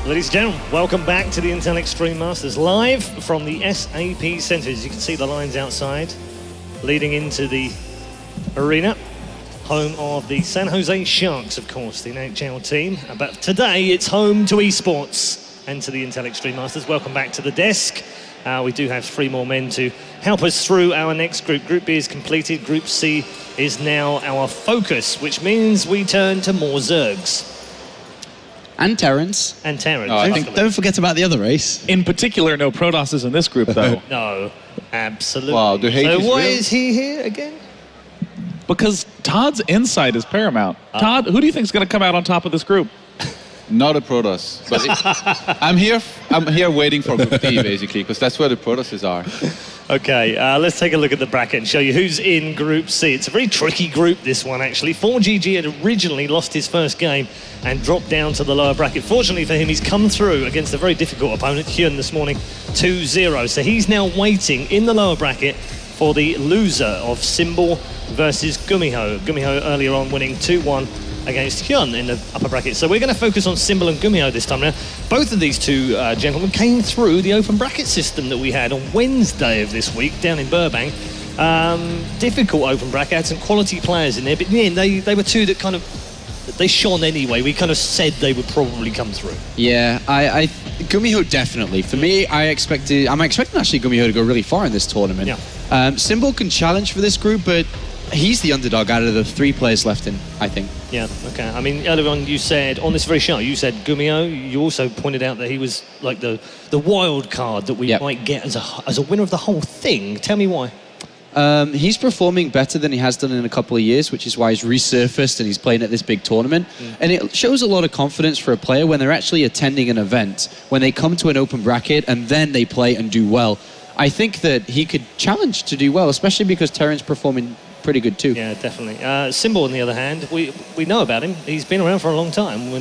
Ladies and gentlemen, welcome back to the Intel Extreme Masters, live from the SAP Centre. As you can see the lines outside, leading into the arena, home of the San Jose Sharks, of course, the NHL team. But today, it's home to esports and to the Intel Extreme Masters. Welcome back to the desk. We do have 3 more men to help us through our next group. Group B is completed. Group C is now our focus, which means we turn to more Zergs. And Terrans. And Terrans. Oh, don't forget about the other race. In particular, no Protosses in this group, though. No, absolutely. Wow, the hate so is why real. is he here again? Because Todd's insight is paramount. Todd, who do you think is going to come out on top of this group? Not a Protoss, but I'm here waiting for Group D, basically, because that's where the Protosses are. Okay, let's take a look at the bracket and show you who's in Group C. It's a very tricky group, this one, actually. 4GG had originally lost his first game and dropped down to the lower bracket. Fortunately for him, he's come through against a very difficult opponent, Hyun, this morning, 2-0. So he's now waiting in the lower bracket for the loser of Symbol versus GuMiho. GuMiho earlier on winning 2-1 against Hyun in the upper bracket. So we're going to focus on Symbol and GuMiho this time. Now, both of these two gentlemen came through the open bracket system that we had on Wednesday of this week down in Burbank. Difficult open bracket, had some quality players in there, but in the end, they were two that kind of, they shone anyway. We kind of said they would probably come through. Yeah, GuMiho definitely. For me, I'm expecting actually GuMiho to go really far in this tournament. Yeah. Symbol can challenge for this group, but he's the underdog out of the 3 players left in, I think. Yeah, okay. I mean, earlier on you said, on this very show, you said GuMiho. You also pointed out that he was like the wild card that we might get as a winner of the whole thing. Tell me why. He's performing better than he has done in a couple of years, which is why he's resurfaced and he's playing at this big tournament. And it shows a lot of confidence for a player when they're actually attending an event, when they come to an open bracket and then they play and do well. I think that he could challenge to do well, especially because Terran's performing pretty good too. Yeah, definitely. Symbol, on the other hand, we know about him. He's been around for a long time.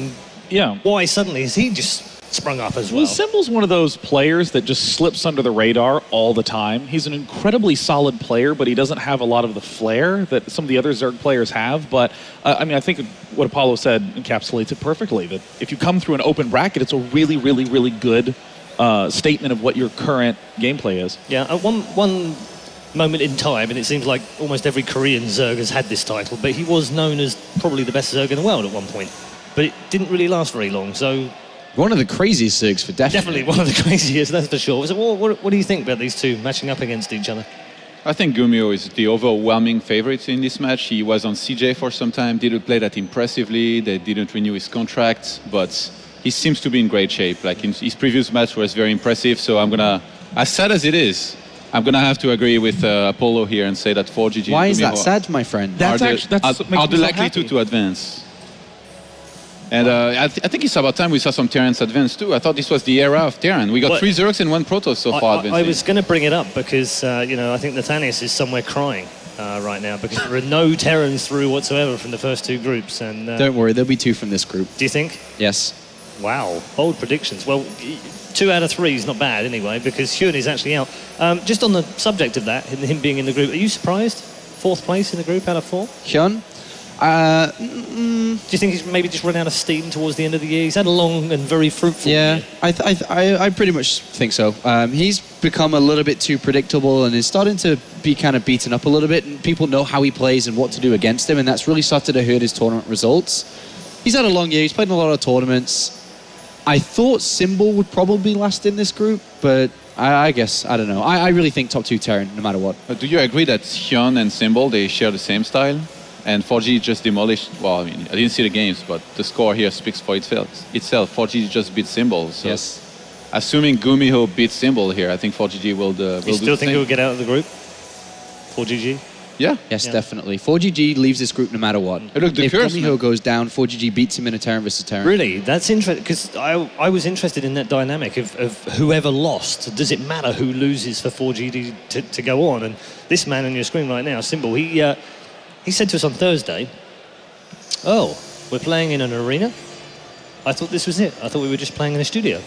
Why suddenly has he just sprung up as well? Well, Symbol's one of those players that just slips under the radar all the time. He's an incredibly solid player, but he doesn't have a lot of the flair that some of the other Zerg players have. But, I mean, I think what Apollo said encapsulates it perfectly, that if you come through an open bracket, it's a really, really, really good statement of what your current gameplay is. Yeah, at one moment in time, and it seems like almost every Korean Zerg has had this title, but he was known as probably the best Zerg in the world at one point. But it didn't really last very long, so... One of the craziest Zergs for Definitely one of the craziest, that's for sure. So what do you think about these two matching up against each other? I think GuMiho is the overwhelming favorite in this match. He was on CJ for some time, didn't play that impressively. They didn't renew his contract, but he seems to be in great shape. Like in his previous match was very impressive, so I'm gonna, as sad as it is, I'm going to have to agree with Apollo here and say that 4GG... Why is that sad, my friend? That's are the likely to advance. And I think it's about time we saw some Terrans advance too. I thought this was the era of Terran. We got 3 Zergs and 1 Protoss so far advancing. I was going to bring it up because, I think Nathanias is somewhere crying right now because there are no Terrans through whatsoever from the first 2 groups. And don't worry, there'll be 2 from this group. Do you think? Yes. Wow, bold predictions. Well, 2 out of 3 is not bad anyway, because Hyun is actually out. Just on the subject of that, him being in the group, are you surprised? 4th place in the group out of 4? Hyun? Do you think he's maybe just run out of steam towards the end of the year? He's had a long and very fruitful year. I pretty much think so. He's become a little bit too predictable and is starting to be kind of beaten up a little bit, and people know how he plays and what to do against him, and that's really started to hurt his tournament results. He's had a long year. He's played in a lot of tournaments. I thought Symbol would probably last in this group, but I guess, I don't know. I really think top 2 Terran, no matter what. Do you agree that Hyun and Symbol, they share the same style? And 4G just demolished, well, I mean, I didn't see the games, but the score here speaks for itself. 4G just beat Symbol. So yes. Assuming GuMiho beats Symbol here, I think 4GG will do the same. You still think he'll get out of the group? 4GG? Yeah. Yes, definitely. 4GG leaves this group no matter what. Hey, look, if GuMiho goes down, 4GG beats him in a Terran versus Terran. Really? That's interesting, because I was interested in that dynamic of whoever lost. Does it matter who loses for 4GG to go on? And this man on your screen right now, Symbol, he said to us on Thursday, "Oh, we're playing in an arena? I thought this was it. I thought we were just playing in a studio."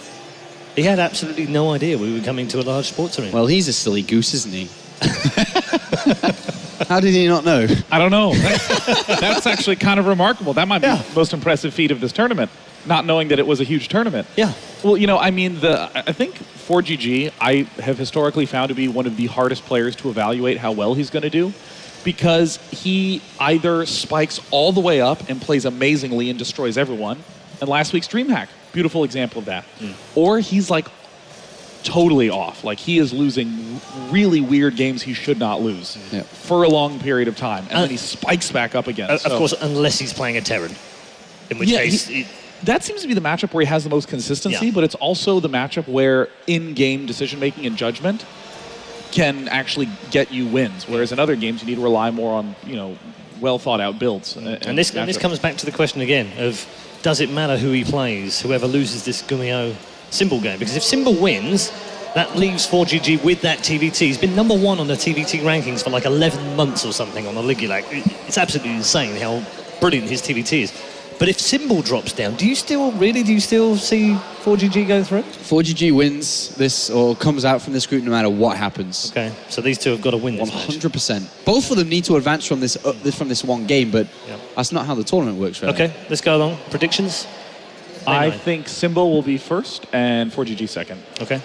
He had absolutely no idea we were coming to a large sports arena. Well, he's a silly goose, isn't he? How did he not know? I don't know. That's actually kind of remarkable. That might be the most impressive feat of this tournament, not knowing that it was a huge tournament. Yeah. Well, I mean, I think 4GG, I have historically found to be one of the hardest players to evaluate how well he's going to do, because he either spikes all the way up and plays amazingly and destroys everyone, and last week's DreamHack, beautiful example of that, or he's like totally off. Like, he is losing really weird games he should not lose for a long period of time, and then he spikes back up again. Of course, unless he's playing a Terran, in which case... That seems to be the matchup where he has the most consistency, but it's also the matchup where in-game decision-making and judgment can actually get you wins, whereas in other games you need to rely more on, well-thought-out builds. And this comes back to the question again of, does it matter who he plays, whoever loses this GuMiho Symbol game? Because if Symbol wins, that leaves 4GG with that TvT. He's been number 1 on the TvT rankings for like 11 months or something on the Ligulac. It's absolutely insane how brilliant his TvT is. But if Symbol drops down, do you still see 4GG go through? 4GG wins this or comes out from this group no matter what happens. Okay, so these two have got to win this 100%. Both of them need to advance from this one game, but that's not how the tournament works, really. Okay, let's go along. Predictions? I think Symbol will be first and 4GG second. Okay.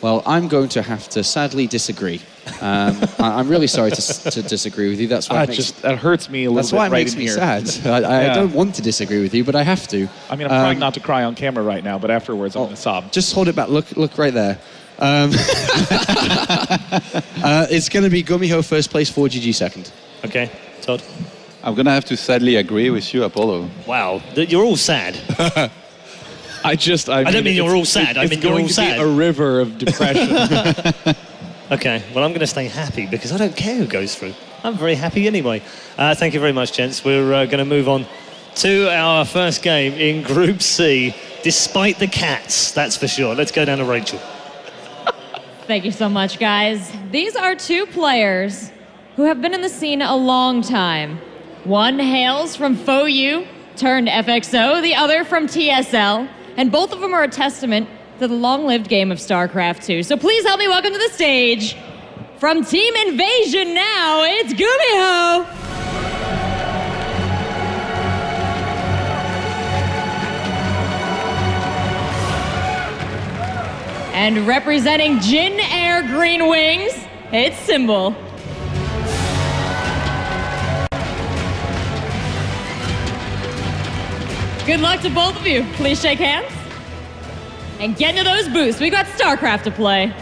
Well, I'm going to have to sadly disagree. I'm really sorry to disagree with you. That's why that hurts me a little bit. That's why it right makes me here. sad. I don't want to disagree with you, but I have to. I mean, I'm trying not to cry on camera right now, but afterwards I'm going to sob. Just hold it back. Look right there. It's going to be GuMiho first place, 4GG second. Okay, Todd? I'm going to have to sadly agree with you, Apollo. Wow, you're all sad. I don't mean you're all sad. I mean you're all sad. It's going to be a river of depression. Okay, well, I'm going to stay happy because I don't care who goes through. I'm very happy anyway. Thank you very much, gents. We're going to move on to our first game in Group C, despite the cats, that's for sure. Let's go down to Rachel. Thank you so much, guys. These are two players who have been in the scene a long time. One hails from FOU turned FXO, the other from TSL, and both of them are a testament to the long-lived game of StarCraft 2. So please help me welcome to the stage, from Team Invasion now, it's GuMiho! And representing Jin Air Green Wings, it's Symbol. Good luck to both of you. Please shake hands. And get into those booths. We got StarCraft to play.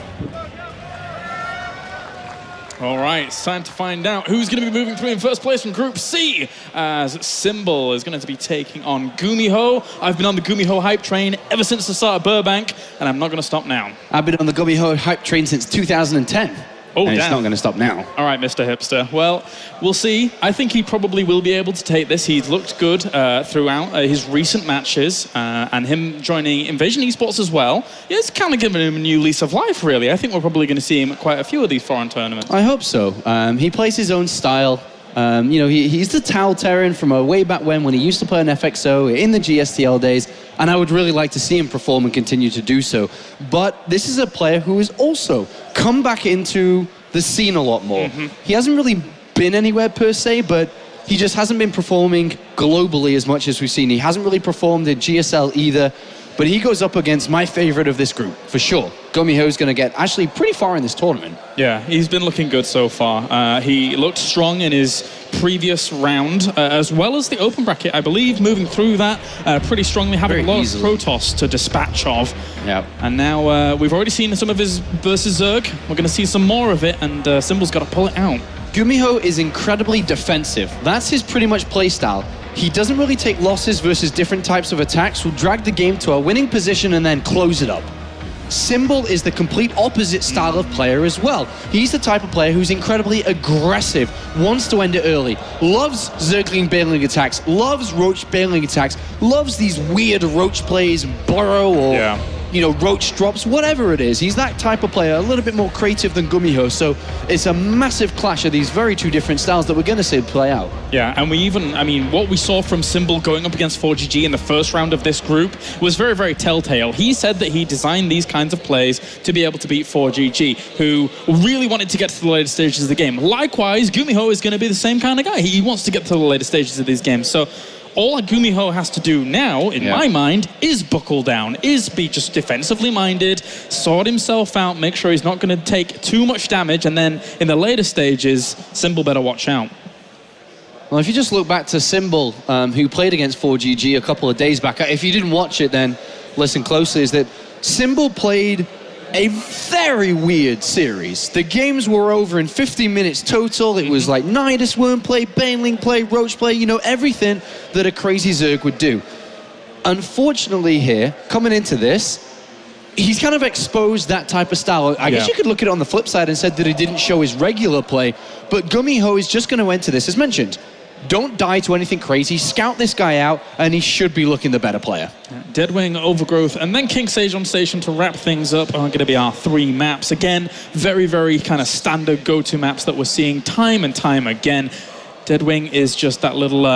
All right, it's time to find out who's going to be moving through in first place from Group C, as Symbol is going to be taking on GuMiho. I've been on the GuMiho hype train ever since the start of Burbank, and I'm not going to stop now. I've been on the GuMiho hype train since 2010. Oh, and damn. It's not going to stop now. All right, Mr. Hipster. Well, we'll see. I think he probably will be able to take this. He's looked good throughout his recent matches, and him joining Invasion Esports as well. It's kind of given him a new lease of life, really. I think we're probably going to see him at quite a few of these foreign tournaments. I hope so. He plays his own style. He's the Tau Terran from way back when he used to play an FXO in the GSTL days, and I would really like to see him perform and continue to do so. But this is a player who has also come back into the scene a lot more. He hasn't really been anywhere per se, but he just hasn't been performing globally as much as we've seen. He hasn't really performed in GSL either, but he goes up against my favorite of this group, for sure. GuMiho's going to get actually pretty far in this tournament. Yeah, he's been looking good so far. He looked strong in his previous round, as well as the open bracket, I believe, moving through that pretty strongly, having Very a lot easily. of Protoss to dispatch of. Yeah. And now we've already seen some of his versus Zerg. We're going to see some more of it, and Symbol's got to pull it out. GuMiho is incredibly defensive. That's his pretty much play style. He doesn't really take losses versus different types of attacks. Will drag the game to a winning position and then close it up. Symbol is the complete opposite style of player as well. He's the type of player who's incredibly aggressive, wants to end it early, loves Zergling bailing attacks, loves Roach bailing attacks, loves these weird Roach plays, Burrow or Roach drops, whatever it is. He's that type of player, a little bit more creative than GuMiho, so it's a massive clash of these very two different styles that we're going to see play out. Yeah, and what we saw from Symbol going up against 4GG in the first round of this group was very, very telltale. He said that he designed these kinds of plays to be able to beat 4GG, who really wanted to get to the later stages of the game. Likewise, GuMiho is going to be the same kind of guy. He wants to get to the later stages of these games, so all GuMiho has to do now, in my mind, is buckle down, is be just defensively minded, sort himself out, make sure he's not going to take too much damage, and then in the later stages, Symbol better watch out. Well, if you just look back to Symbol, who played against 4GG a couple of days back, if you didn't watch it, then listen closely, is that Symbol played a very weird series. The games were over in 15 minutes total. It was like Nidus Worm play, Baneling play, Roach play, you know, everything that a crazy Zerg would do. Unfortunately here, coming into this, he's kind of exposed that type of style. I guess you could look at it on the flip side and said that he didn't show his regular play, but GuMiho is just going to enter this, as mentioned. Don't die to anything crazy, scout this guy out, and he should be looking the better player. Deadwing, Overgrowth, and then King Sage on station to wrap things up are going to be our 3 maps. Again, very, very kind of standard go-to maps that we're seeing time and time again. Deadwing is just that little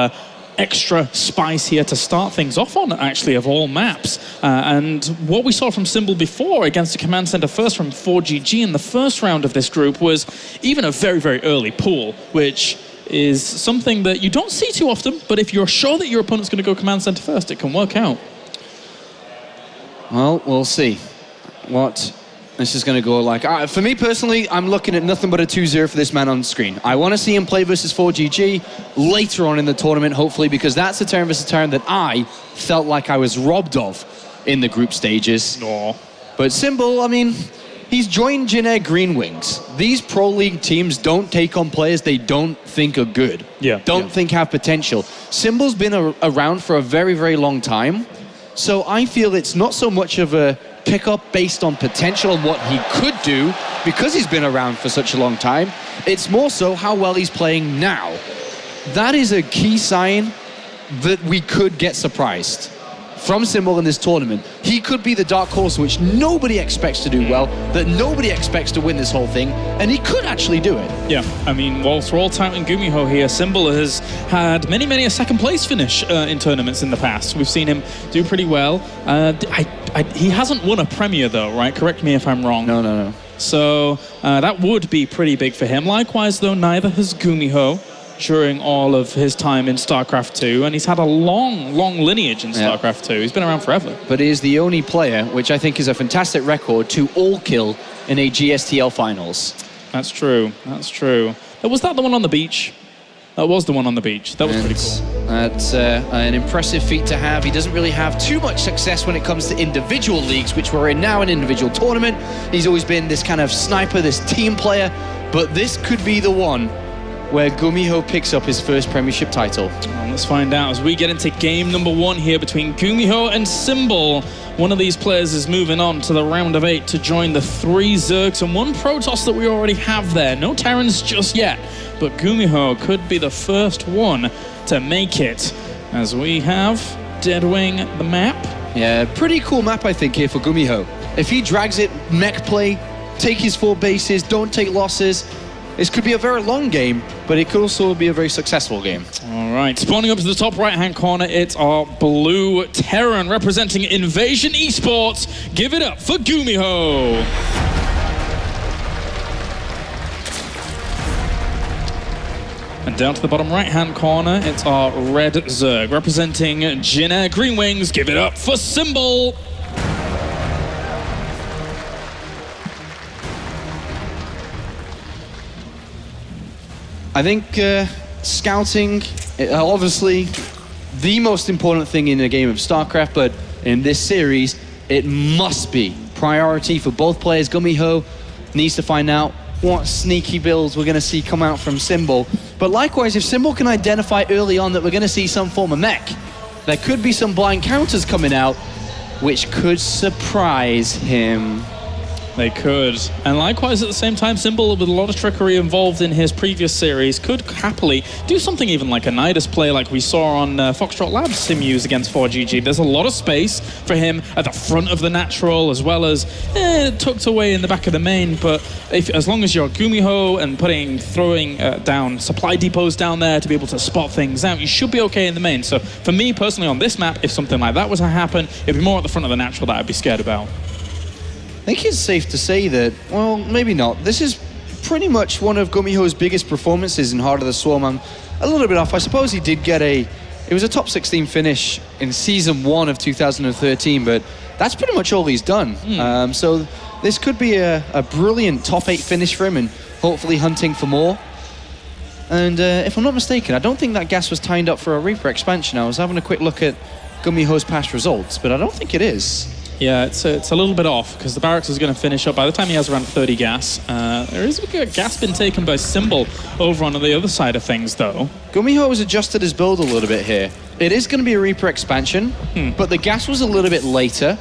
extra spice here to start things off on, actually, of all maps. And what we saw from Symbol before against the Command Center first from 4GG in the first round of this group was even a very, very early pool, which is something that you don't see too often, but if you're sure that your opponent's going to go Command Center first, it can work out. Well, we'll see what this is going to go like. For me personally, I'm looking at nothing but a 2-0 for this man on screen. I want to see him play versus 4GG later on in the tournament, hopefully, because that's a turn versus turn that I felt like I was robbed of in the group stages. No. But Symbol, I mean, he's joined Jin Green Wings. These Pro League teams don't take on players they don't think are good. Don't think have potential. Symbol's been around for a very, very long time. So I feel it's not so much of a pickup based on potential and what he could do because he's been around for such a long time. It's more so how well he's playing now. That is a key sign that we could get surprised from Symbol in this tournament. He could be the dark horse which nobody expects to do well, that nobody expects to win this whole thing, and he could actually do it. Yeah, I mean, whilst we're all touting GuMiho here, Symbol has had many a second place finish in tournaments in the past. We've seen him do pretty well. He hasn't won a Premier though, right? Correct me if I'm wrong. No. So that would be pretty big for him. Likewise though, neither has GuMiho during all of his time in StarCraft 2, and he's had a long lineage in StarCraft 2. He's been around forever. But he is the only player, which I think is a fantastic record, to all-kill in a GSTL finals. That's true. Was that the one on the beach? That was the one on the beach. That was pretty cool. That's an impressive feat to have. He doesn't really have too much success when it comes to individual leagues, which we're in now, an individual tournament. He's always been this kind of sniper, this team player, but this could be the one where GuMiho picks up his first Premiership title. Well, let's find out as we get into game number 1 here between GuMiho and Symbol. One of these players is moving on to the round of 8 to join the 3 Zergs and 1 Protoss that we already have there. No Terrans just yet, but GuMiho could be the first one to make it, as we have Deadwing the map. Yeah, pretty cool map, I think, here for GuMiho. If he drags it, mech play, take his 4 bases, don't take losses, this could be a very long game, but it could also be a very successful game. All right, spawning up to the top right-hand corner, it's our blue Terran representing Invasion Esports. Give it up for GuMiho. And down to the bottom right-hand corner, it's our red Zerg representing Jin Green Wings. Give it up for Symbol. I think scouting, obviously the most important thing in a game of StarCraft, but in this series, it must be priority for both players. GuMiho needs to find out what sneaky builds we're going to see come out from Symbol. But likewise, if Symbol can identify early on that we're going to see some form of mech, there could be some blind counters coming out, which could surprise him. They could. And likewise, at the same time, Symbol, with a lot of trickery involved in his previous series, could happily do something even like a Nidus play like we saw on Foxtrot Labs simus against 4GG. There's a lot of space for him at the front of the natural, as well as tucked away in the back of the main. But as long as you're GuMiho and throwing down supply depots down there to be able to spot things out, you should be okay in the main. So for me, personally, on this map, if something like that was to happen, it'd be more at the front of the natural that I'd be scared about. I think it's safe to say that, well, maybe not. This is pretty much one of GuMiho's biggest performances in Heart of the Swarm. I'm a little bit off. I suppose he did get a It was a top 16 finish in Season 1 of 2013, but that's pretty much all he's done. So this could be a brilliant top 8 finish for him and hopefully hunting for more. And if I'm not mistaken, I don't think that gas was timed up for a Reaper expansion. I was having a quick look at GuMiho's past results, but I don't think it is. Yeah, it's a little bit off because the barracks is going to finish up by the time he has around 30 gas. There is a gas been taken by Symbol over on the other side of things, though. GuMiho has adjusted his build a little bit here. It is going to be a Reaper expansion, but the gas was a little bit later,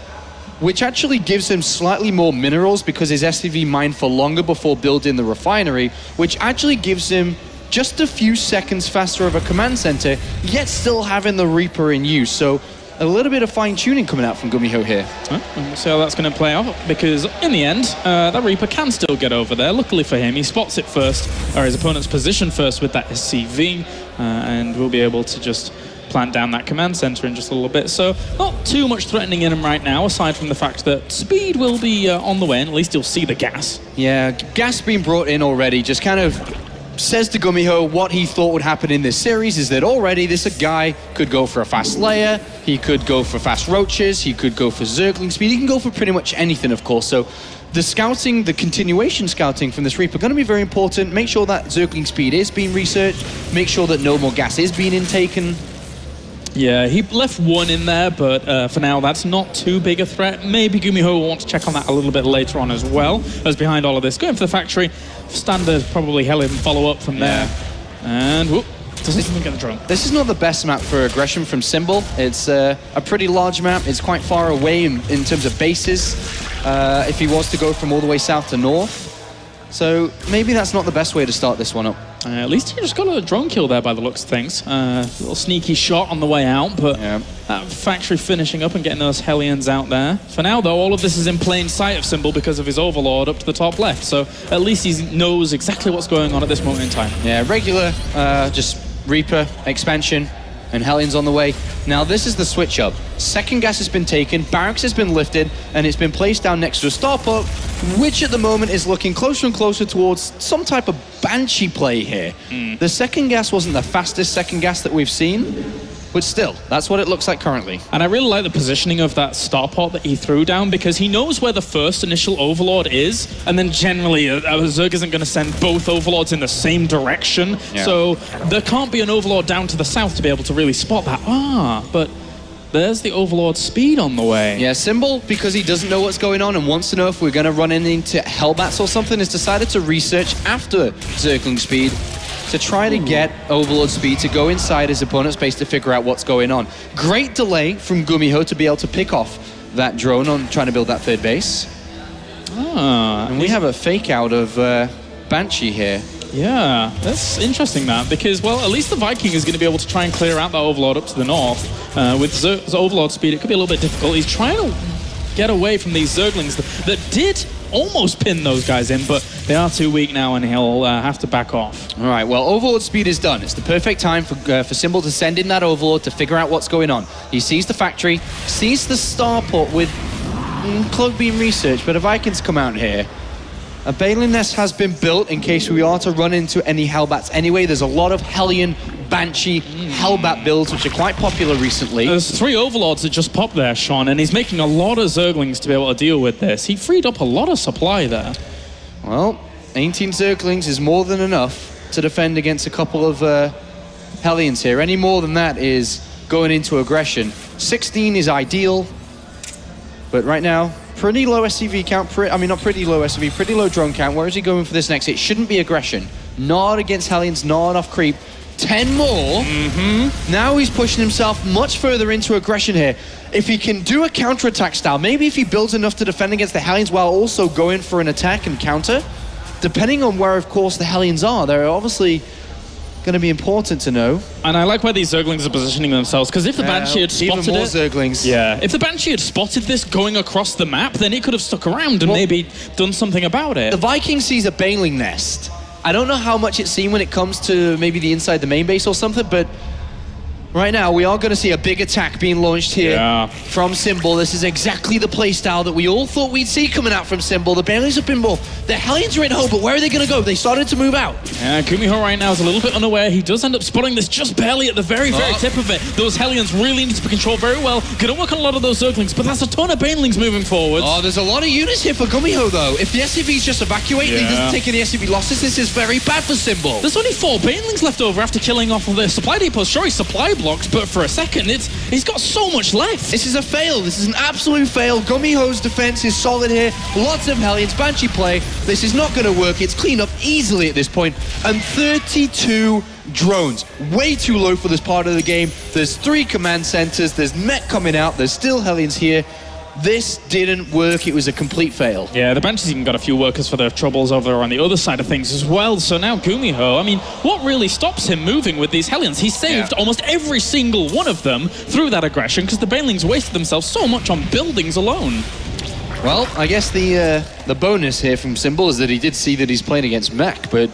which actually gives him slightly more minerals because his SCV mined for longer before building the refinery, which actually gives him just a few seconds faster of a command center, yet still having the Reaper in use. So a little bit of fine-tuning coming out from GuMiho here. We'll see how that's going to play out, because in the end, that Reaper can still get over there. Luckily for him, he spots it first, or his opponent's position first with that SCV, and will be able to just plant down that command center in just a little bit. So not too much threatening in him right now, aside from the fact that speed will be on the way, and at least you'll see the gas. Yeah, gas being brought in already just kind of says to GuMiho what he thought would happen in this series is that already this guy could go for a fast layer, he could go for fast roaches, he could go for Zergling speed, he can go for pretty much anything, of course. So the scouting, the continuation scouting from this Reaper going to be very important. Make sure that Zergling speed is being researched, make sure that no more gas is being intaken. Yeah, he left one in there, but for now, that's not too big a threat. Maybe GuMiho will want to check on that a little bit later on as well, as behind all of this. Going for the factory, standard probably Hellion follow-up from there. And, whoop, doesn't even get a drone. This is not the best map for aggression from Symbol. It's a pretty large map. It's quite far away in terms of bases, if he was to go from all the way south to north. So maybe that's not the best way to start this one up. At least he just got a drone kill there by the looks of things. A little sneaky shot on the way out, but that factory finishing up and getting those Hellions out there. For now, though, all of this is in plain sight of Symbol because of his Overlord up to the top left. So at least he knows exactly what's going on at this moment in time. Yeah, regular, just Reaper, expansion, and Hellions on the way. Now this is the switch up. Second gas has been taken, barracks has been lifted, and it's been placed down next to a starport, which at the moment is looking closer and closer towards some type of Banshee play here. The second gas wasn't the fastest second gas that we've seen, but still, that's what it looks like currently. And I really like the positioning of that starport that he threw down, because he knows where the first initial Overlord is, and then generally a Zerg isn't going to send both Overlords in the same direction, so there can't be an Overlord down to the south to be able to really spot that. But there's the Overlord speed on the way. Yeah, Symbol, because he doesn't know what's going on and wants to know if we're going to run into Hellbats or something, has decided to research after Zergling speed to try to get Overlord speed to go inside his opponent's base to figure out what's going on. Great delay from GuMiho to be able to pick off that drone on trying to build that third base. And we have a fake out of Banshee here. Yeah, that's interesting that, because, well, at least the Viking is going to be able to try and clear out that Overlord up to the north. With Overlord speed, it could be a little bit difficult. He's trying to get away from these Zerglings that did almost pin those guys in, but they are too weak now, and he'll have to back off. All right, well, Overlord speed is done. It's the perfect time for Symbol to send in that Overlord to figure out what's going on. He sees the factory, sees the starport with Cloak being researched, but a Vikings come out here. A Baneling Nest has been built in case we are to run into any Hellbats anyway. There's a lot of Hellion, Banshee, Hellbat builds, which are quite popular recently. There's 3 Overlords that just popped there, Sean, and he's making a lot of Zerglings to be able to deal with this. He freed up a lot of supply there. Well, 18 Zerglings is more than enough to defend against a couple of Hellions here. Any more than that is going into aggression. 16 is ideal, but right now, pretty low SCV count. Not pretty low SCV, pretty low drone count. Where is he going for this next? It shouldn't be aggression. Not against Hellions, not off creep. 10 more. Now he's pushing himself much further into aggression here. If he can do a counterattack style, maybe if he builds enough to defend against the Hellions while also going for an attack and counter, depending on where, of course, the Hellions are, they're obviously going to be important to know. And I like where these Zerglings are positioning themselves, because if the Banshee had spotted even more Zerglings. Yeah, if the Banshee had spotted this going across the map, then it could have stuck around and maybe done something about it. The Viking sees a Baneling Nest. I don't know how much it's seen when it comes to maybe the inside the main base or something, but Right now, we are going to see a big attack being launched here from Symbol. This is exactly the playstyle that we all thought we'd see coming out from Symbol. The Bailings have been more... The Hellions are in home, but where are they going to go? They started to move out. Yeah, GuMiho right now is a little bit unaware. He does end up spotting this just barely at the very tip of it. Those Hellions really need to be controlled very well. Going to work on a lot of those Zerglings, but that's a ton of Banelings moving forward. Oh, there's a lot of units here for GuMiho, though. If the SCVs just evacuate and he doesn't take any SCV losses, this is very bad for Symbol. There's only 4 Banelings left over after killing off of the supply depots. Sure, he supply blocks, but for a second, he's got so much left. This is a fail. This is an absolute fail. GuMiho's defense is solid here. Lots of Hellions. Banshee play. This is not going to work. It's cleaned up easily at this point. And 32 drones. Way too low for this part of the game. There's 3 command centers. There's mech coming out. There's still Hellions here. This didn't work. It was a complete fail. Yeah, the Banshees even got a few workers for their troubles over on the other side of things as well. So now GuMiho, I mean, what really stops him moving with these Hellions? He saved almost every single one of them through that aggression because the Banelings wasted themselves so much on buildings alone. Well, I guess the bonus here from Symbol is that he did see that he's playing against mech, but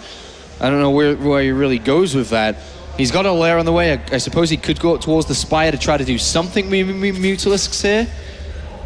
I don't know where he really goes with that. He's got a lair on the way. I suppose he could go up towards the Spire to try to do something with Mutalisks here.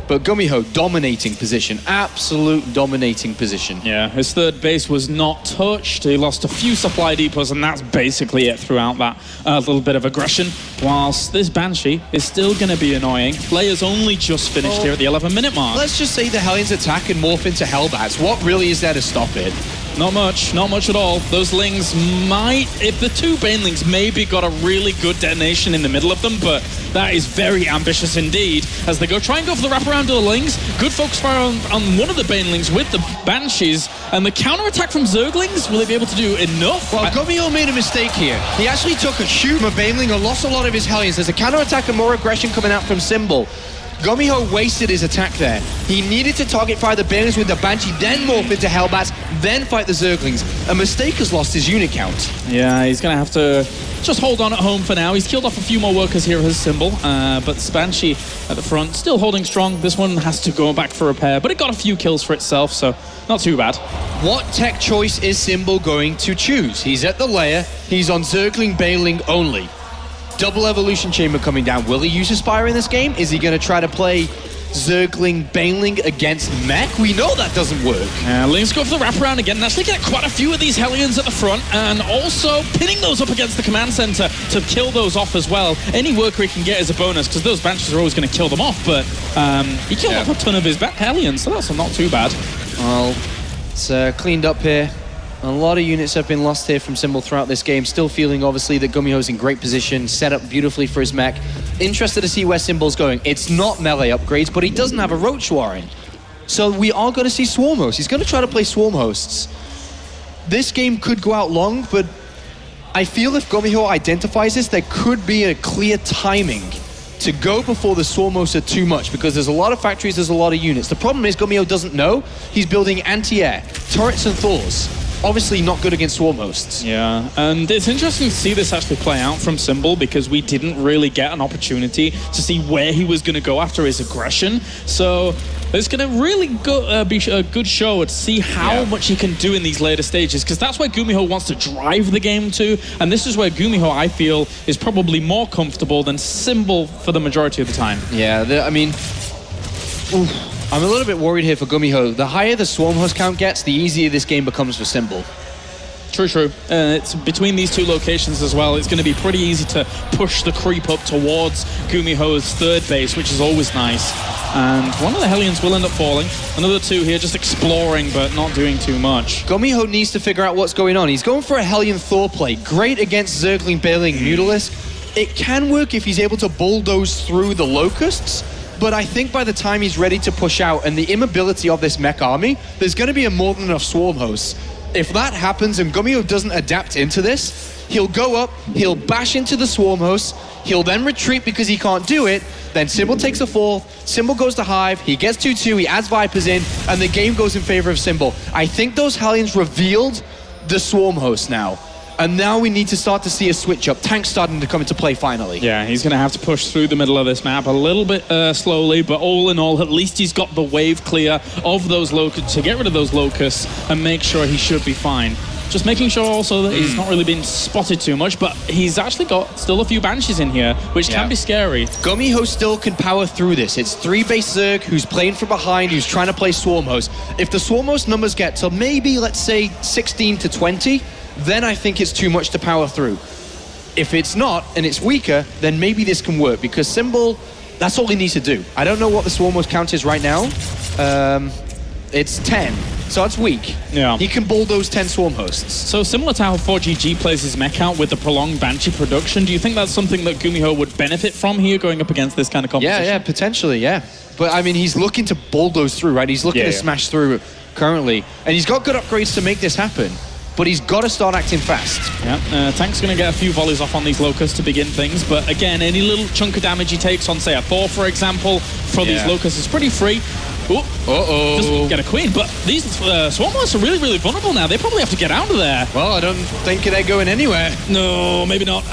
But GuMiho, dominating position, absolute dominating position. Yeah, his third base was not touched. He lost a few supply depots, and that's basically it throughout that little bit of aggression. Whilst this Banshee is still going to be annoying. Layer's only just finished here at the 11-minute mark. Let's just say the Hellions attack and morph into Hellbats. What really is there to stop it? Not much at all. Those Lings might, if the 2 Banelings maybe got a really good detonation in the middle of them, but that is very ambitious indeed. As they go try and go for the wraparound to the Lings, good focus fire on one of the Banelings with the Banshees, and the counterattack from Zerglings, will they be able to do enough? Well, GuMiho made a mistake here. He actually took a shoot from a Baneling and lost a lot of his Hellions. There's a counterattack and more aggression coming out from Symbol. GuMiho wasted his attack there. He needed to target fire the Banelings with the Banshee, then morph into Hellbats, then fight the Zerglings. A mistake has lost his unit count. Yeah, he's going to have to just hold on at home for now. He's killed off a few more workers here as Symbol, but Banshee at the front still holding strong. This one has to go back for repair, but it got a few kills for itself, so not too bad. What tech choice is Symbol going to choose? He's at the lair. He's on Zergling Baneling only. Double evolution chamber coming down. Will he use a Spire in this game? Is he going to try to play Zergling Baneling against mech? We know that doesn't work. Lings go for the wraparound again. Actually get quite a few of these Hellions at the front, and also pinning those up against the command center to kill those off as well. Any worker he can get is a bonus, because those Banshees are always going to kill them off, but he killed off a ton of his Hellions, so that's not too bad. Well, it's cleaned up here. A lot of units have been lost here from Symbol throughout this game. Still feeling, obviously, that GuMiho's in great position, set up beautifully for his mech. Interested to see where Symbol's going. It's not melee upgrades, but he doesn't have a Roach Warren. So we are going to see Swarm Hosts. He's going to try to play Swarm Hosts. This game could go out long, but I feel if GuMiho identifies this, there could be a clear timing to go before the Swarm Hosts are too much, because there's a lot of factories, there's a lot of units. The problem is GuMiho doesn't know. He's building anti-air, turrets and Thors. Obviously not good against Swarm Hosts. Yeah, and it's interesting to see this actually play out from Symbol, because we didn't really get an opportunity to see where he was going to go after his aggression. So it's going to really be a good show to see how much he can do in these later stages, because that's where GuMiho wants to drive the game to, and this is where GuMiho, I feel, is probably more comfortable than Symbol for the majority of the time. Yeah, I mean... I'm a little bit worried here for GuMiho. The higher the Swarm Host count gets, the easier this game becomes for Symbol. True. It's between these 2 locations as well. It's going to be pretty easy to push the creep up towards GuMiho's third base, which is always nice. And one of the Hellions will end up falling. Another 2 here just exploring, but not doing too much. GuMiho needs to figure out what's going on. He's going for a Hellion Thor play. Great against Zergling, Baneling, Mutalisk. It can work if he's able to bulldoze through the Locusts, but I think by the time he's ready to push out and the immobility of this mech army, there's going to be more than enough Swarm Hosts. If that happens and GuMiho doesn't adapt into this, he'll go up, he'll bash into the Swarm Hosts, he'll then retreat because he can't do it, then Symbol takes a fall, Symbol goes to Hive, he gets 2-2, he adds Vipers in, and the game goes in favor of Symbol. I think those Hellions revealed the Swarm Hosts now. And now we need to start to see a switch up. Tanks starting to come into play finally. Yeah, he's going to have to push through the middle of this map a little bit slowly, but all in all, at least he's got the wave clear of those locusts to get rid of those locusts and make sure he should be fine. Just making sure also that he's not really been spotted too much, but he's actually got still a few Banshees in here, which can be scary. GuMiho still can power through this. It's 3 base Zerg who's playing from behind, who's trying to play Swarm Host. If the Swarm Host numbers get to maybe, let's say, 16 to 20, then I think it's too much to power through. If it's not, and it's weaker, then maybe this can work, because Symbol, that's all he needs to do. I don't know what the Swarm Host count is right now. It's 10. So that's weak. Yeah. He can bulldoze 10 Swarm Hosts. So similar to how 4GG plays his mech out with the prolonged Banshee production, do you think that's something that GuMiho would benefit from here going up against this kind of competition? Yeah, potentially, yeah. But I mean, he's looking to bulldoze through, right? He's looking to smash through currently. And he's got good upgrades to make this happen. But he's got to start acting fast. Yeah, Tank's going to get a few volleys off on these Locusts to begin things. But again, any little chunk of damage he takes on, say, a Thor, for example, for these Locusts is pretty free. Doesn't get a queen, but these Swarm Hosts are really, really vulnerable now. They probably have to get out of there. Well, I don't think they're going anywhere. No, maybe not.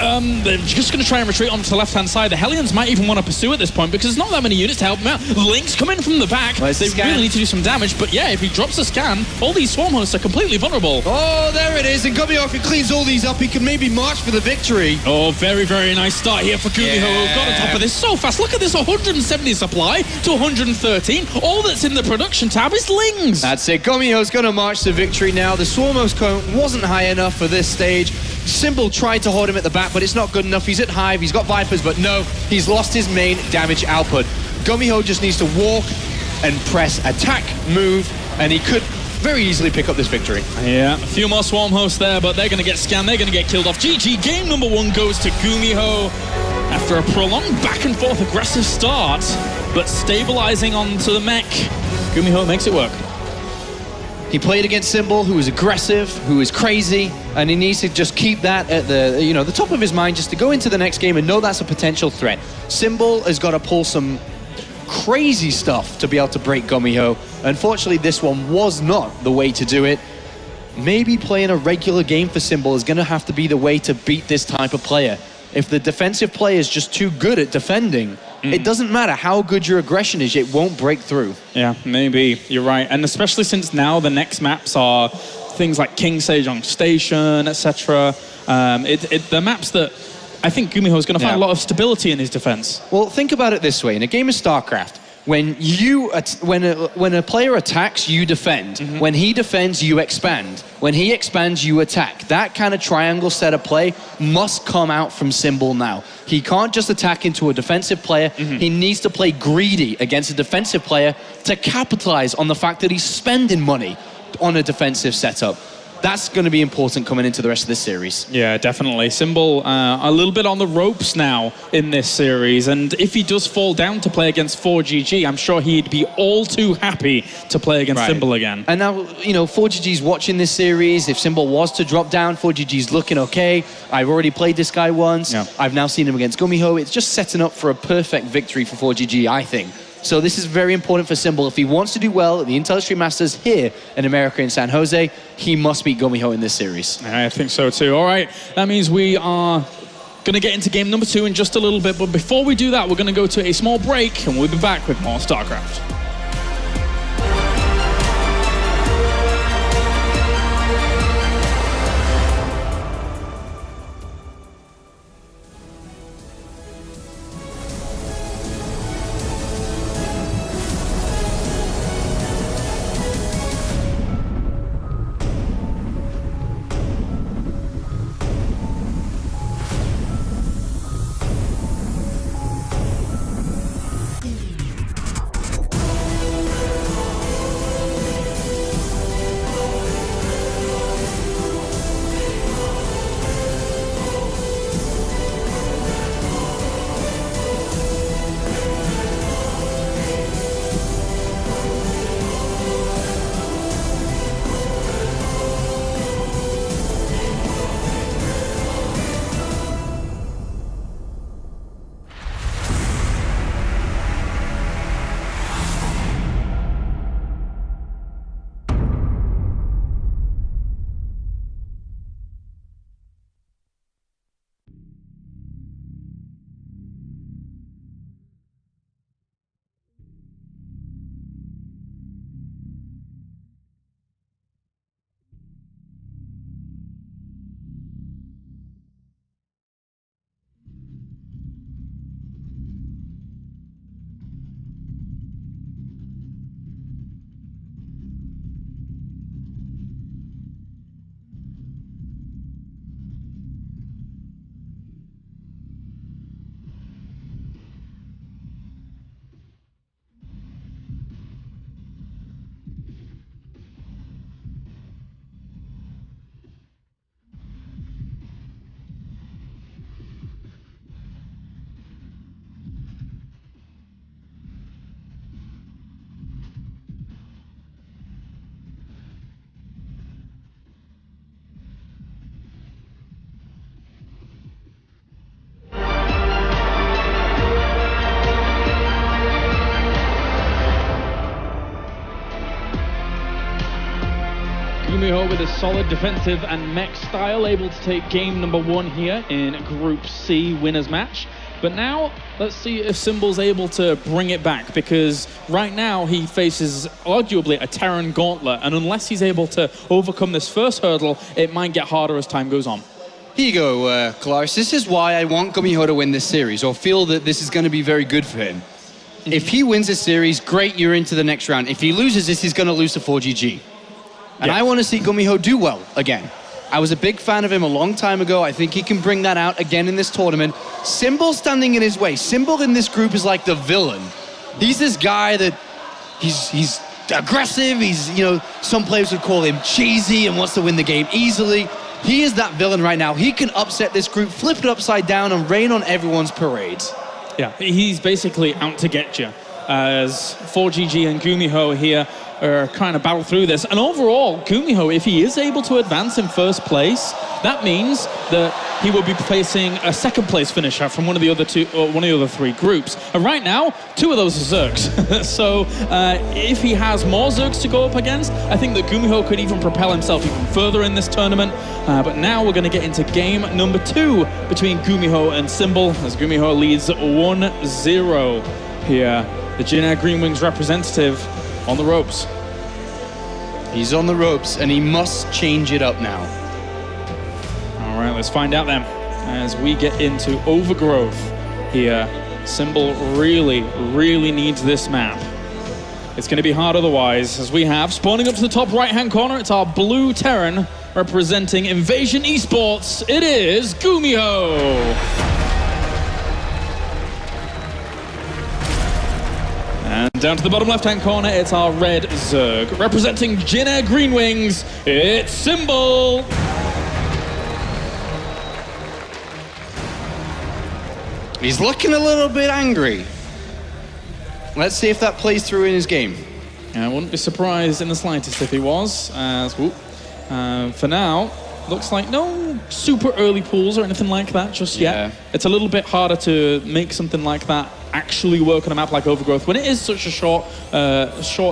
They're just going to try and retreat onto the left-hand side. The Hellions might even want to pursue at this point because there's not that many units to help them out. Link's coming from the back. They really need to do some damage, but yeah, if he drops a scan, all these Swarm Hosts are completely vulnerable. Oh, there it is, and GuMiho, if he cleans all these up, he can maybe march for the victory. Oh, very, very nice start here for GuMiho. Got on top of this so fast. Look at this 170 supply to 113. All that's in the production tab is Lings. That's it. GuMiho's going to march to victory now. The Swarm Host count wasn't high enough for this stage. Symbol tried to hold him at the back, but it's not good enough. He's at Hive, he's got Vipers, but no, he's lost his main damage output. GuMiho just needs to walk and press attack, move, and he could very easily pick up this victory. Yeah, a few more Swarm Hosts there, but they're going to get scanned, they're going to get killed off. GG, game number 1 goes to GuMiho after a prolonged back and forth aggressive start, but stabilizing onto the mech. GuMiho makes it work. He played against Symbol, who is aggressive, who is crazy, and he needs to just keep that at the top of his mind, just to go into the next game and know that's a potential threat. Symbol has got to pull some crazy stuff to be able to break GuMiho. Unfortunately, this one was not the way to do it. Maybe playing a regular game for Symbol is going to have to be the way to beat this type of player. If the defensive player is just too good at defending, it doesn't matter how good your aggression is, it won't break through. Yeah, maybe. You're right. And especially since now the next maps are things like King Sejong Station, etc. The maps that I think GuMiho is going to find a lot of stability in his defense. Well, think about it this way. In a game of StarCraft, when a player attacks, you defend. When he defends, you expand. When he expands, you attack. That kind of triangle set of play must come out from Symbol now. He can't just attack into a defensive player. He needs to play greedy against a defensive player to capitalize on the fact that he's spending money on a defensive setup. That's going to be important coming into the rest of this series. Yeah, definitely. Symbol a little bit on the ropes now in this series, and if he does fall down to play against 4GG, I'm sure he'd be all too happy to play against Symbol again. And now, 4GG's watching this series. If Symbol was to drop down, 4GG's looking okay. I've already played this guy once. I've now seen him against GuMiho. It's just setting up for a perfect victory for 4GG, I think. So this is very important for Symbol. If he wants to do well at the Intel Street Masters here in America, in San Jose, he must beat GuMiho in this series. I think so too. All right, that means we are going to get into game number 2 in just a little bit. But before we do that, we're going to go to a small break, and we'll be back with more StarCraft. GuMiho with a solid defensive and mech style, able to take game number 1 here in Group C winners match. But now, let's see if Symbol's able to bring it back, because right now he faces arguably a Terran gauntlet, and unless he's able to overcome this first hurdle, it might get harder as time goes on. Here you go, Claris. This is why I want GuMiho to win this series, or feel that this is going to be very good for him. If he wins this series, great, you're into the next round. If he loses this, he's going to lose to 4GG. And I want to see GuMiho do well again. I was a big fan of him a long time ago. I think he can bring that out again in this tournament. Symbol standing in his way. Symbol in this group is like the villain. He's this guy that he's aggressive. He's, you know, some players would call him cheesy and wants to win the game easily. He is that villain right now. He can upset this group, flip it upside down, and rain on everyone's parades. Yeah, he's basically out to get you. As 4GG and GuMiho here are kind of battle through this. And overall, GuMiho, if he is able to advance in first place, that means that he will be facing a second place finisher from one of the other 3 groups. And right now, 2 of those are Zergs. So if he has more Zergs to go up against, I think that GuMiho could even propel himself even further in this tournament. But now we're going to get into game number 2 between GuMiho and Symbol, as GuMiho leads 1-0 here. The Jin Air Green Wings representative on the ropes. He's on the ropes, and he must change it up now. All right, let's find out then. As we get into Overgrowth here, Symbol really, really needs this map. It's going to be hard otherwise, as we have, spawning up to the top right-hand corner, it's our blue Terran representing Invasion Esports. It is GuMiho. And down to the bottom left-hand corner, it's our red Zerg. Representing Jin Air Green Wings, it's Symbol. He's looking a little bit angry. Let's see if that plays through in his game. I wouldn't be surprised in the slightest if he was. For now, looks like no super early pools or anything like that just yet. It's a little bit harder to make something like that actually work on a map like Overgrowth when it is such a short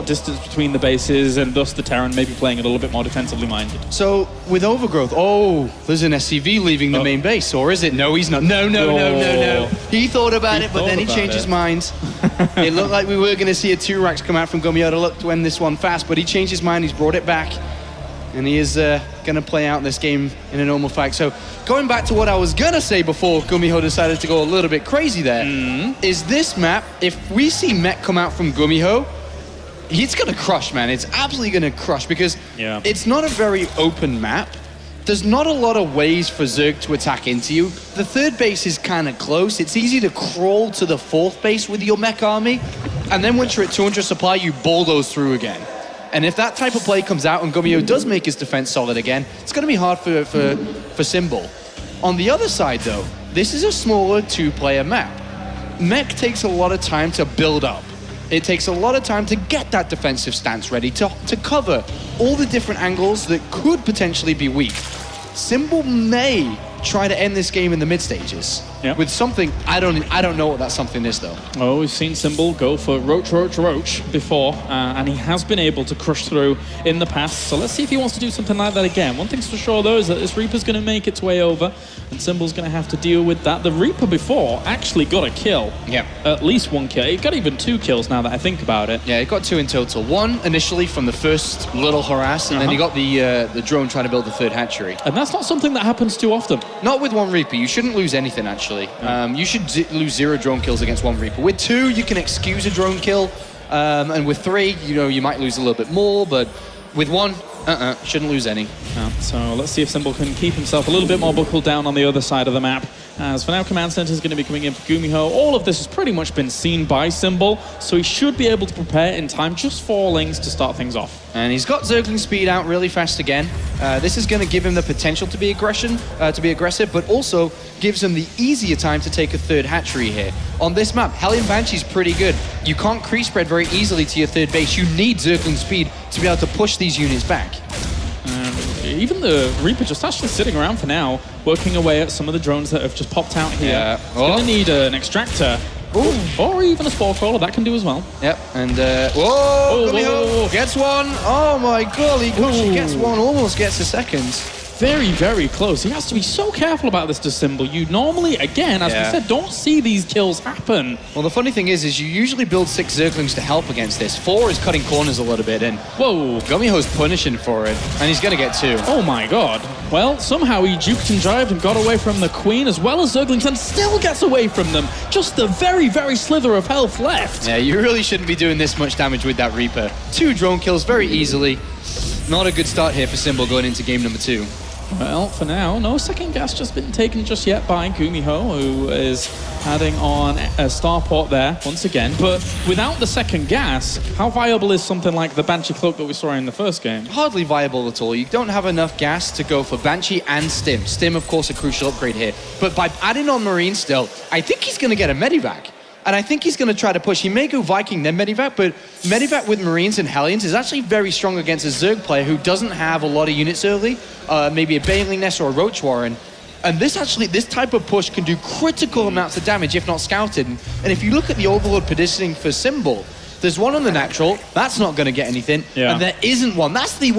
distance between the bases, and thus the Terran may be playing a little bit more defensively minded. So with Overgrowth, there's an SCV leaving the main base, or is it? No, he's not. No. He thought about it, but then he changed his mind. It looked like we were going to see a 2-racks come out from GuMiho to look to end this one fast, but he changed his mind, he's brought it back. And he is going to play out this game in a normal fight. So going back to what I was going to say before GuMiho decided to go a little bit crazy there, is this map, if we see mech come out from GuMiho, he's going to crush, man. It's absolutely going to crush, because it's not a very open map. There's not a lot of ways for Zerg to attack into you. The third base is kind of close. It's easy to crawl to the fourth base with your mech army. And then once you're at 200 supply, you bulldoze through again. And if that type of play comes out and GuMiho does make his defense solid again, it's going to be hard for Symbol. On the other side, though, this is a smaller 2-player map. Mech takes a lot of time to build up. It takes a lot of time to get that defensive stance ready, to cover all the different angles that could potentially be weak. Symbol may try to end this game in the mid stages with something. I don't know what that something is, though. Oh, we've seen Symbol go for Roach before, and he has been able to crush through in the past. So let's see if he wants to do something like that again. One thing's for sure, though, is that this Reaper's going to make its way over, and Symbol's going to have to deal with that. The Reaper before actually got a kill. Yeah. At least 1 kill. He got even 2 kills now that I think about it. Yeah, he got 2 in total. 1 initially from the first little harass, and then he got the drone trying to build the 3rd hatchery. And that's not something that happens too often. Not with 1 Reaper. You shouldn't lose anything, actually. You should lose 0 drone kills against 1 Reaper. With 2, you can excuse a drone kill, and with 3, you might lose a little bit more, but with 1, shouldn't lose any. So let's see if Symbol can keep himself a little bit more buckled down on the other side of the map. As for now, Command Center is going to be coming in for GuMiho. All of this has pretty much been seen by Symbol, so he should be able to prepare in time, just 4 lanes to start things off. And he's got Zergling speed out really fast again. This is going to give him the potential to be aggressive, but also gives him the easier time to take a 3rd hatchery here. On this map, Hellion Banshee's pretty good. You can't crease spread very easily to your 3rd base. You need Zergling speed to be able to push these units back. Even the Reaper just actually sitting around for now, working away at some of the drones that have just popped out here. He's going to need an extractor Ooh. Or even a Spore Crawler, that can do as well. Yep, and whoa, whoa. gets one. Oh my golly gosh, he gets one, almost gets a second. Very, very close. He has to be so careful about this Symbol. You normally, again, as we said, don't see these kills happen. Well, the funny thing is you usually build 6 Zerglings to help against this. 4 is cutting corners a little bit, and whoa, GuMiho's punishing for it, and he's going to get 2. Oh my god. Well, somehow he juked and jived and got away from the Queen as well as Zerglings and still gets away from them. Just a very, very slither of health left. Yeah, you really shouldn't be doing this much damage with that Reaper. 2 drone kills very easily. Not a good start here for Symbol going into game number 2. Well, for now, no second gas just been taken just yet by GuMiho, who is adding on a starport there once again. But without the second gas, how viable is something like the Banshee Cloak that we saw in the first game? Hardly viable at all. You don't have enough gas to go for Banshee and Stim. Stim, of course, a crucial upgrade here. But by adding on Marine still, I think he's going to get a Medivac. And I think he's going to try to push. He may go Viking, then Medivac, but Medivac with Marines and Hellions is actually very strong against a Zerg player who doesn't have a lot of units early, maybe a Baneling Nest or a Roach Warren. And this type of push can do critical amounts of damage, if not scouted. And if you look at the Overlord positioning for Symbol, there's one on the natural, that's not going to get anything, and there isn't one. That's the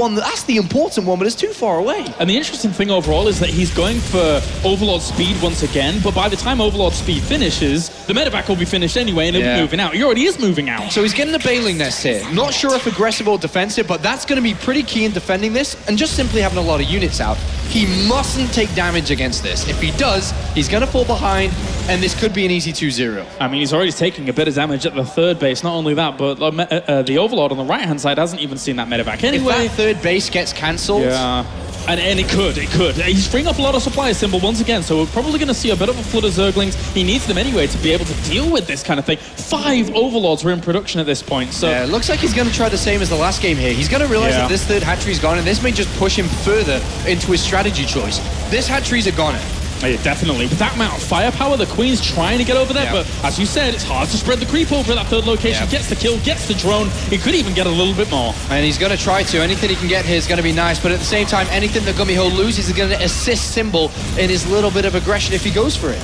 important one, but it's too far away. And the interesting thing overall is that he's going for Overlord speed once again, but by the time Overlord speed finishes, the Medivac will be finished anyway, and he'll be moving out. He already is moving out. So he's getting a Baneling Nest here. Not sure if aggressive or defensive, but that's going to be pretty key in defending this, and just simply having a lot of units out. He mustn't take damage against this. If he does, he's going to fall behind, and this could be an easy 2-0. I mean, he's already taking a bit of damage at the third base. Not only that, but the Overlord on the right-hand side hasn't even seen that Medivac anyway. If that third base gets cancelled... Yeah. And it could. He's freeing up a lot of supply Symbol once again, so we're probably going to see a bit of a flood of Zerglings. He needs them anyway to be able to deal with this kind of thing. 5 Overlords were in production at this point, so... Yeah, it looks like he's going to try the same as the last game here. He's going to realize that this third hatchery's gone, and this may just push him further into his strategy choice. This hatchery's a goner. Yeah, definitely. With that amount of firepower, the Queen's trying to get over there, but as you said, it's hard to spread the creep over that third location. Gets the kill, gets the drone. He could even get a little bit more. And he's going to try to. Anything he can get here is going to be nice, but at the same time, anything that GuMiho loses is going to assist Symbol in his little bit of aggression if he goes for it.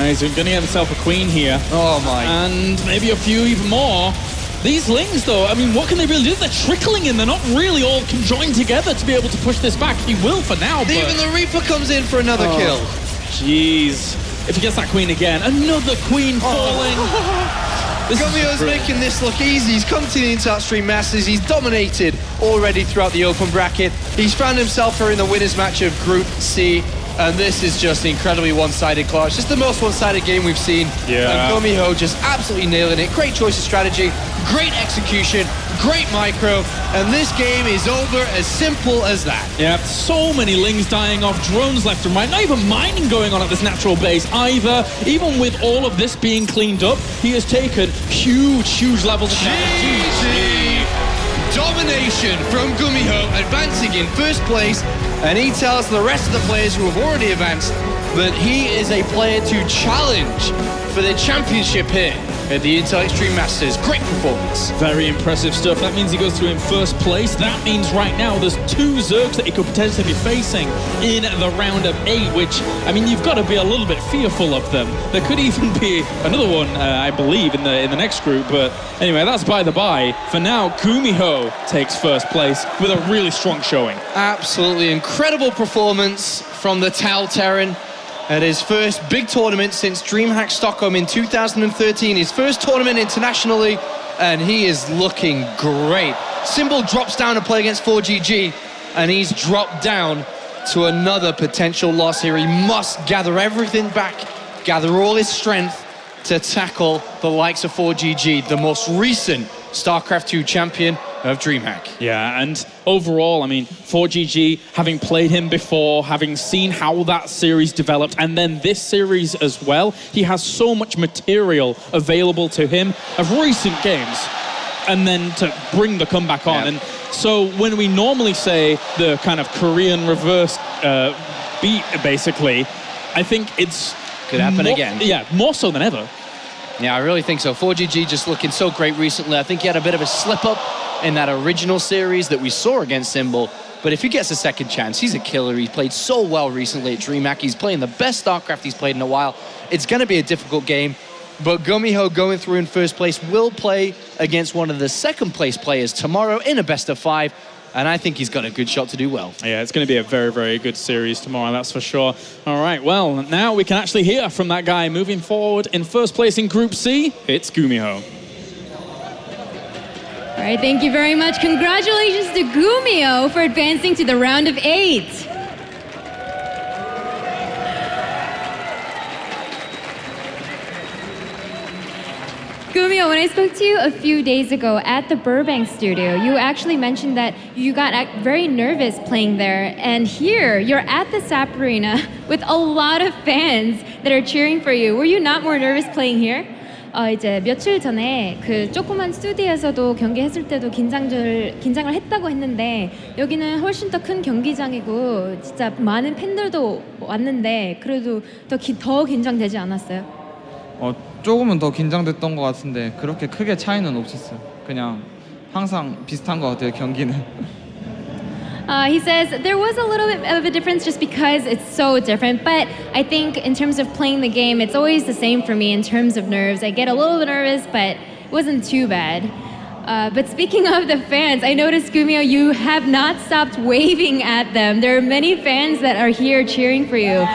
He's going to get himself a Queen here. Oh my. And maybe a few even more. These Lings, though, I mean, what can they really do? They're trickling in. They're not really all conjoined together to be able to push this back. He will for now, but... Even the Reaper comes in for another kill. Jeez. If he gets that Queen again, another Queen falling. GuMiho's making this look easy. He's come to the Inside Stream Masters. He's dominated already throughout the open bracket. He's found himself here in the winners match of Group C. And this is just incredibly one-sided, Clark. Just the most one-sided game we've seen. Yeah. And GuMiho just absolutely nailing it. Great choice of strategy, great execution, great micro, and this game is over as simple as that. Yeah, so many Lings dying off, drones left and right, not even mining going on at this natural base either. Even with all of this being cleaned up, he has taken huge levels of damage. GG! Domination from GuMiho, advancing in first place, and he tells the rest of the players who have already advanced that he is a player to challenge for the championship here at the Intel Extreme Masters. Great performance. Very impressive stuff. That means he goes through in first place. That means right now there's 2 Zergs that he could potentially be facing in the round of 8, which, I mean, you've got to be a little bit fearful of them. There could even be another one, I believe, in the next group, but anyway, that's by the by. For now, GuMiho takes first place with a really strong showing. Absolutely incredible performance from the Tal Terran at his first big tournament since DreamHack Stockholm in 2013, his first tournament internationally, and he is looking great. Symbol drops down to play against 4GG, and he's dropped down to another potential loss here. He must gather everything back, gather all his strength to tackle the likes of 4GG, the most recent StarCraft 2 champion of DreamHack. Yeah, and overall, I mean, 4GG, having played him before, having seen how that series developed, and then this series as well, he has so much material available to him of recent games, and then to bring the comeback on. And so when we normally say the kind of Korean reverse beat, basically, I think it's... Could happen again. Yeah, more so than ever. Yeah, I really think so. 4GG just looking so great recently. I think he had a bit of a slip-up in that original series that we saw against Symbol. But if he gets a second chance, he's a killer. He's played so well recently at DreamHack. He's playing the best StarCraft he's played in a while. It's going to be a difficult game. But GuMiho going through in first place will play against one of the second place players tomorrow in a best of 5. And I think he's got a good shot to do well. Yeah, it's going to be a very, very good series tomorrow, that's for sure. All right, well, now we can actually hear from that guy moving forward in first place in Group C. It's GuMiho. All right, thank you very much. Congratulations to GuMiho for advancing to the round of 8. GuMiho, when I spoke to you a few days ago at the Burbank studio, you actually mentioned that you got very nervous playing there. And here, you're at the SAP Arena with a lot of fans that are cheering for you. Were you not more nervous playing here? 이제 며칠 전에 그 조그만 스튜디오에서도 경기했을 때도 긴장을 했다고 했는데 여기는 훨씬 더 큰 경기장이고 진짜 많은 팬들도 왔는데 그래도 더 긴장되지 않았어요? 조금은 더 긴장됐던 것 같은데 그렇게 크게 차이는 없었어요. 그냥 항상 비슷한 것 같아요, 경기는. He says there was a little bit of a difference just because it's so different, but I think in terms of playing the game, it's always the same for me in terms of nerves. I get a little bit nervous, but it wasn't too bad. But speaking of the fans, I noticed, GuMiho, you have not stopped waving at them. There are many fans that are here cheering for you.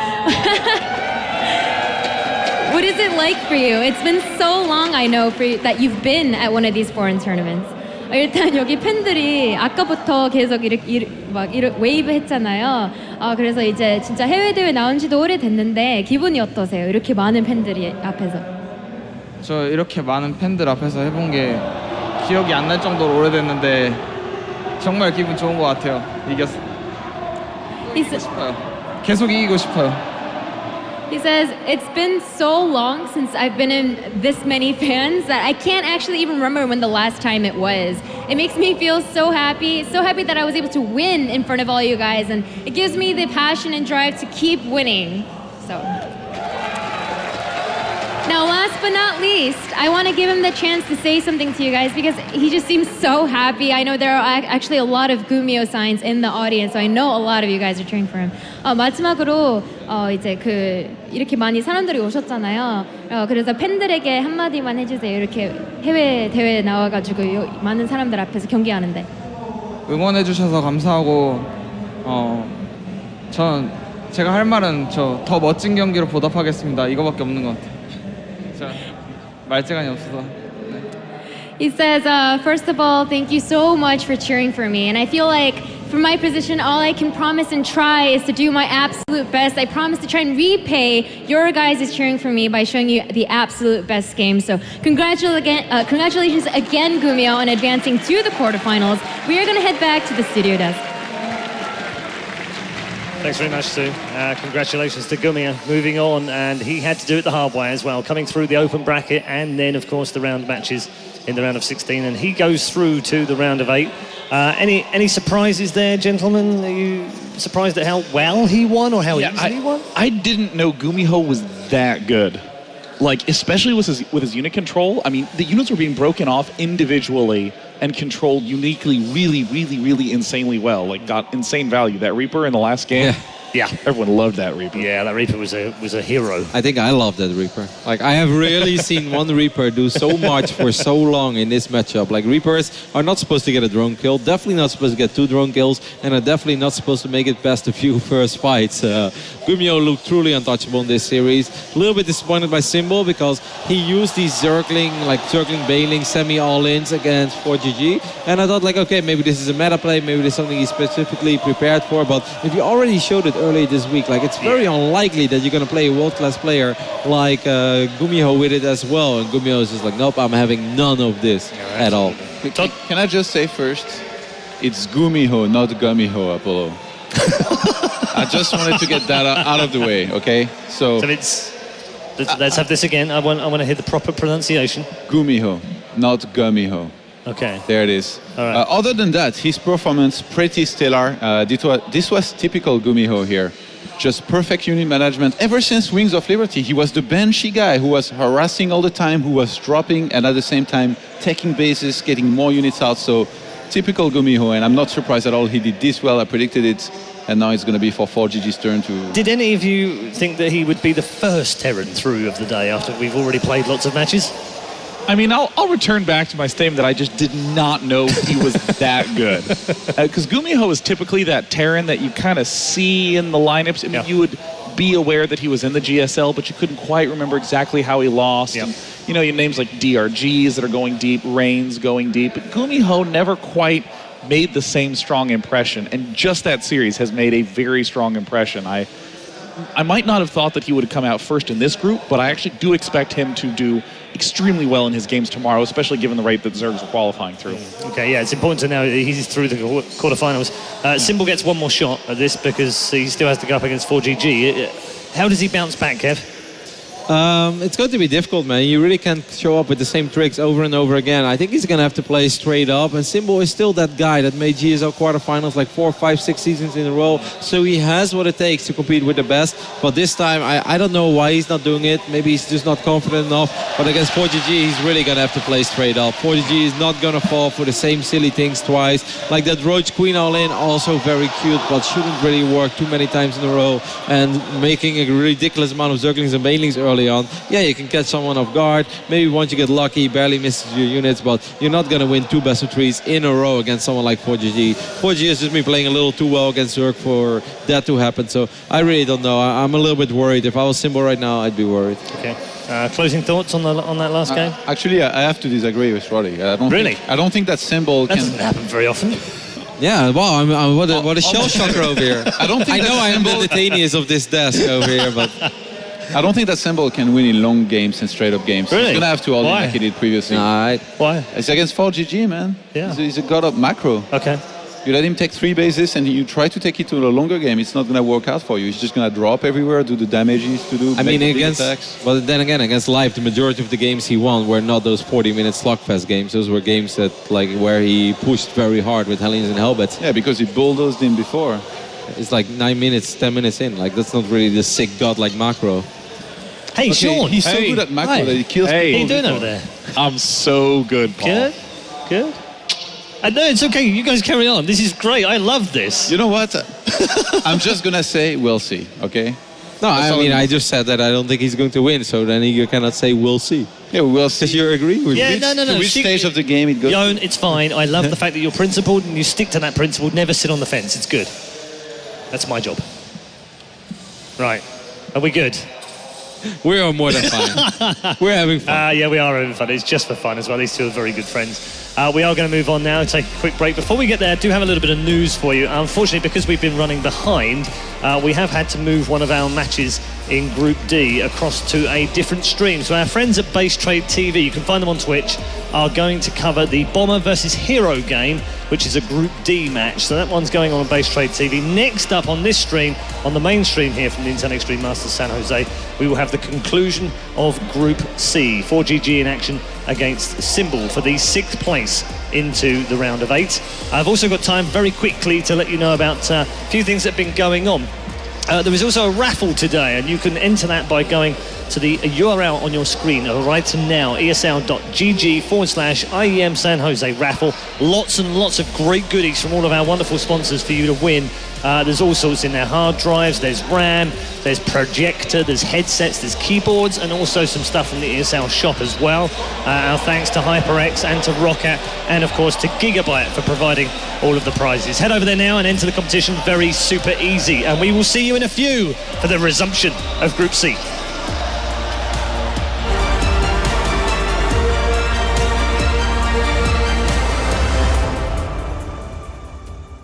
What is it like for you? It's been so long, I know, that you've been at one of these foreign tournaments. 일단 여기 팬들이 아까부터 계속 이렇게 웨이브 했잖아요. 그래서 이제 진짜 해외 대회 나온 지도 오래됐는데 기분이 어떠세요? 이렇게 많은 팬들이 앞에서. 저 이렇게 많은 팬들 앞에서 해본 게 기억이 안 날 정도로 오래됐는데 정말 기분 좋은 것 같아요. 이겼어. 이기고 싶어요. 계속 이기고 싶어요. He says, it's been so long since I've been in this many fans that I can't actually even remember when the last time it was. It makes me feel so happy that I was able to win in front of all you guys, and it gives me the passion and drive to keep winning. So. Now, last but not least, I want to give him the chance to say something to you guys because he just seems so happy. I know there are actually a lot of GuMiho signs in the audience, so I know a lot of you guys are cheering for him. 마지막으로 이제 이렇게 많이 사람들이 오셨잖아요. 그래서 팬들에게 한마디만 해주세요. 이렇게 해외 대회 나와가지고 많은 사람들 앞에서 경기하는데. 응원해 주셔서 감사하고 저는 제가 할 말은 더 멋진 경기로 보답하겠습니다. 이거밖에 없는 것 같아요. 말재간이 없어서. He says, first of all, thank you so much for cheering for me. And I feel like from my position, all I can promise and try is to do my absolute best. I promise to try and repay your guys' cheering for me by showing you the absolute best game. So congratulations again, GuMiho, on advancing to the quarterfinals. We are going to head back to the studio desk. Thanks very much, Sue. Congratulations to GuMiho moving on, and he had to do it the hard way as well, coming through the open bracket and then, of course, the round matches in the round of 16, and he goes through to the round of 8. Any surprises there, gentlemen? Are you surprised at how well he won or how easily he won? I didn't know GuMiho was that good. Like, especially with his unit control. I mean, the units were being broken off individually and controlled uniquely, really insanely well. Like, got insane value. That Reaper in the last game. Yeah. Everyone loved that Reaper. Yeah, that Reaper was a hero. I think I love that Reaper. Like, I have rarely seen one Reaper do so much for so long in this matchup. Like, Reapers are not supposed to get a drone kill, definitely not supposed to get 2 drone kills, and are definitely not supposed to make it past a few first fights. GuMiho looked truly untouchable in this series. A little bit disappointed by Symbol because he used these Zergling, Bailing, semi-all-ins against 4GG, and I thought, like, okay, maybe this is a meta play, maybe this is something he's specifically prepared for, but if you already showed it earlier this week, like, it's very unlikely that you're going to play a world-class player like GuMiho with it as well, and GuMiho is just like, nope, I'm having none of this at all. Can I just say first, it's GuMiho, not GuMiho, Apollo. I just wanted to get that out of the way, okay? So it's let's have this again. I want to hear the proper pronunciation. GuMiho, not GuMiho. Okay. There it is. All right. Other than that, his performance pretty stellar. This was typical GuMiho here. Just perfect unit management. Ever since Wings of Liberty, he was the benchy guy who was harassing all the time, who was dropping, and at the same time taking bases, getting more units out. So typical GuMiho, and I'm not surprised at all he did this well. I predicted it and now it's going to be for 4GG's turn to... Did any of you think that he would be the first Terran through of the day after we've already played lots of matches? I mean, I'll return back to my statement that I just did not know he was that good. Because GuMiho is typically that Terran that you kind of see in the lineups. I mean, you would be aware that he was in the GSL, but you couldn't quite remember exactly how he lost. And, you know, your names like DRGs that are going deep, Reigns going deep. But GuMiho never quite made the same strong impression. And just that series has made a very strong impression. I might not have thought that he would have come out first in this group, but I actually do expect him to do extremely well in his games tomorrow, especially given the rate that Zergs are qualifying through. Okay, yeah, it's important to know that he's through the quarterfinals. Symbol gets one more shot at this because he still has to go up against 4GG. How does he bounce back, Kev? It's going to be difficult, man. You really can't show up with the same tricks over and over again. I think he's going to have to play straight up. And Symbol is still that guy that made GSL quarterfinals like 4, 5, 6 seasons in a row. So he has what it takes to compete with the best. But this time, I don't know why he's not doing it. Maybe he's just not confident enough. But against 4GG, he's really going to have to play straight up. 4GG is not going to fall for the same silly things twice. Like that Roach Queen all-in, also very cute, but shouldn't really work too many times in a row. And making a ridiculous amount of Zerglings and Banelings early on. Yeah, you can catch someone off guard. Maybe once you get lucky, barely misses your units, but you're not going to win 2 best of 3s in a row against someone like 4GG. 4GG has just been playing a little too well against Zerg for that to happen, so I really don't know. I'm a little bit worried. If I was Symbol right now, I'd be worried. Okay. Closing thoughts on that last game? Actually, I have to disagree with Roddy. I don't think that Symbol That doesn't happen very often. Yeah, wow, I'm what a shell shocker over here. I know I am the Titanius of this desk over here, but... I don't think that Symbol can win in long games and straight-up games. Really? He's going to have to all in like he did previously. Why? It's against 4GG, man. Yeah. He's a god of macro. Okay. You let him take 3 bases and you try to take it to a longer game, it's not going to work out for you. He's just going to drop everywhere, do the damage he needs to do. I mean, attacks. But then again, against Live, the majority of the games he won were not those 40-minute slugfest games. Those were games that, like, where he pushed very hard with Hellions and Hellbats. Yeah, because he bulldozed him before. It's like 9 minutes, 10 minutes in. Like, that's not really the sick god-like macro. Hey, Sean. He's so good at macro that he kills people. What are you doing over there? I'm so good, Paul. Good. No, it's okay. You guys carry on. This is great. I love this. You know what? I'm just going to say we'll see, okay? No, I mean, I just said that I don't think he's going to win, so then you cannot say we'll see. Yeah, we'll see. Does you agree with Yeah, me? no. To which stage of the game it goes? Yon, it's fine. I love the fact that you're principled and you stick to that principle. Never sit on the fence. It's good. That's my job. Right. Are we good? We are more than fine. We're having fun. Yeah, we are having fun. It's just for fun as well. These two are very good friends. We are going to move on now and take a quick break. Before we get there, I do have a little bit of news for you. Unfortunately, because we've been running behind, we have had to move one of our matches in Group D across to a different stream. So our friends at Base Trade TV, you can find them on Twitch, are going to cover the Bomber versus Hero game, which is a Group D match. So that one's going on Base Trade TV. Next up on this stream, on the main stream here from the Nintendo Extreme Masters San Jose, we will have the conclusion of Group C. 4GG in action against Symbol for the 6th place into the round of 8. I've also got time very quickly to let you know about a few things that have been going on. There is also a raffle today, and you can enter that by going to the URL on your screen right now, esl.gg/IEM San Jose raffle. Lots and lots of great goodies from all of our wonderful sponsors for you to win. There's all sorts in there: hard drives, there's RAM, there's projector, there's headsets, there's keyboards, and also some stuff from the ESL shop as well. Our thanks to HyperX and to Roccat, and of course to Gigabyte for providing all of the prizes. Head over there now and enter the competition. Very super easy, and we will see you in a few for the resumption of Group C.